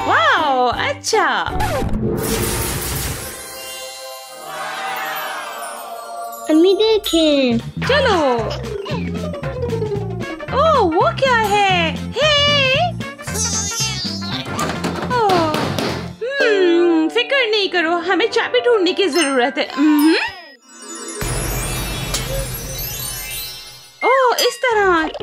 Wow, अच्छा। अम्मी देखें। चलो। ओह, वो क्या है? फिक्र नहीं करो, हमें चाबी ढूंढने की जरूरत है। ओह, इस तरह।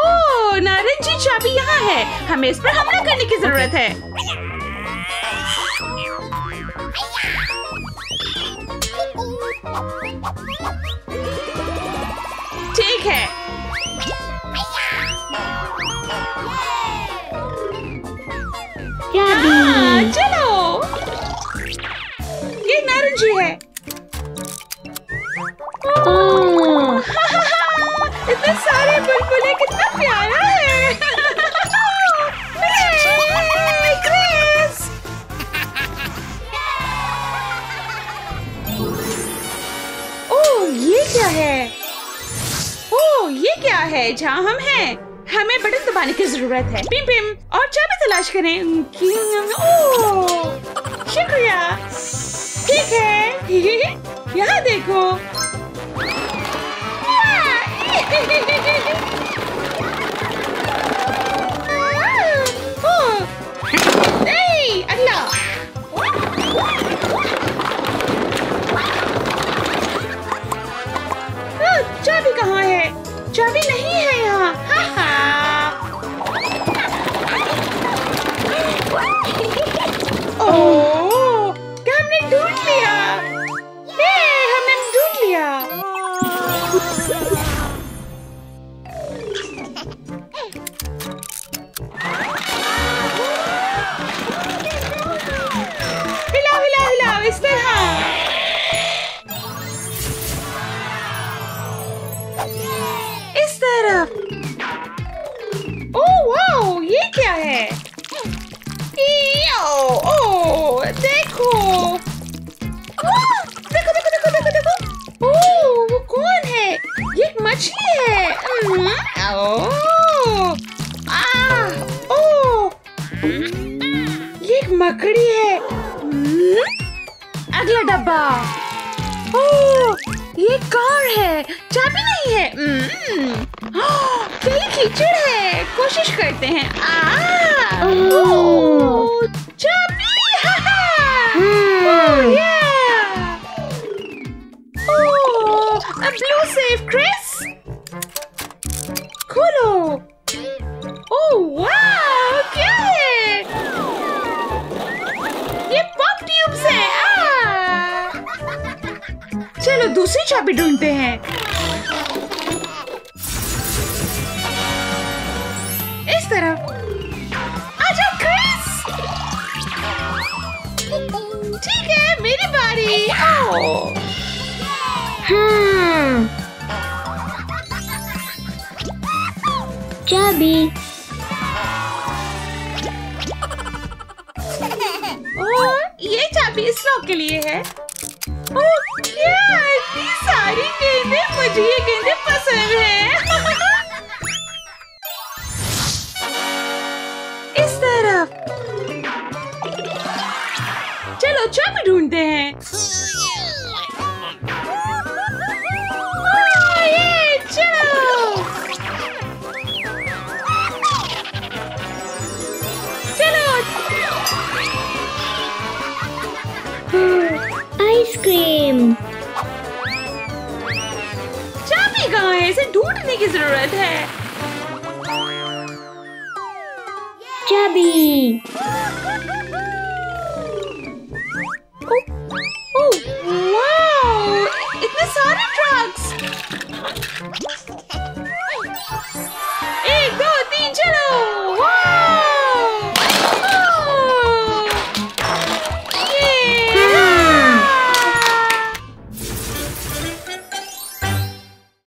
ओह, नारंगी चाबी यहाँ है। हमें इस पर हमला करने की जरूरत है। ठीक है। चलो। ये नारंगी है। इतने सारे बुलबुले, कितना प्यारा है। ओह, ये क्या है? ओह, ये क्या है? जहाँ हम हैं, हमें बटन दबाने की जरूरत है। पिम पिम, और चाबी तलाश करें। ओह, शुक्रिया। ठीक है। यहाँ देखो। अगला। चाबी कहाँ है? चाबी नहीं है यहाँ। ओह, क्या हमने ढूंढ लिया? हमने ढूंढ लिया। हिलाओ हिलाओ हिलाओ, इस तरह। इस तरफ। ओह वाओ, ये क्या है? ओह, देखो। देखो देखो देखो देखो देखो। ओह, वो कौन है? ये एक मछली है। ओह, ये एक मकड़ी है। अगला डब्बा। ओह, ये कार है। चाबी नहीं है। ये कीचड़ है। कोशिश करते हैं। ओह, चाबी। Blue safe Chris. खोलो। ओह वाह, क्या है? ये पॉप ट्यूब्स हैं। चलो दूसरी चाबी ढूंढते हैं। इस तरफ। आजा क्रिस। ठीक है, मेरी बारी। चाबी। ओह, ये चाबी इस लॉक के लिए है। ओह, क्या इतनी सारी गेंदें? मुझे ये गेंदें पसंद हैं। इस तरफ। चलो चाबी ढूंढते हैं। आइसक्रीम। चाबी कहाँ है? इसे ढूंढने की जरूरत है। चाबी। ओह वाओ, इतने सारे ट्रक्स।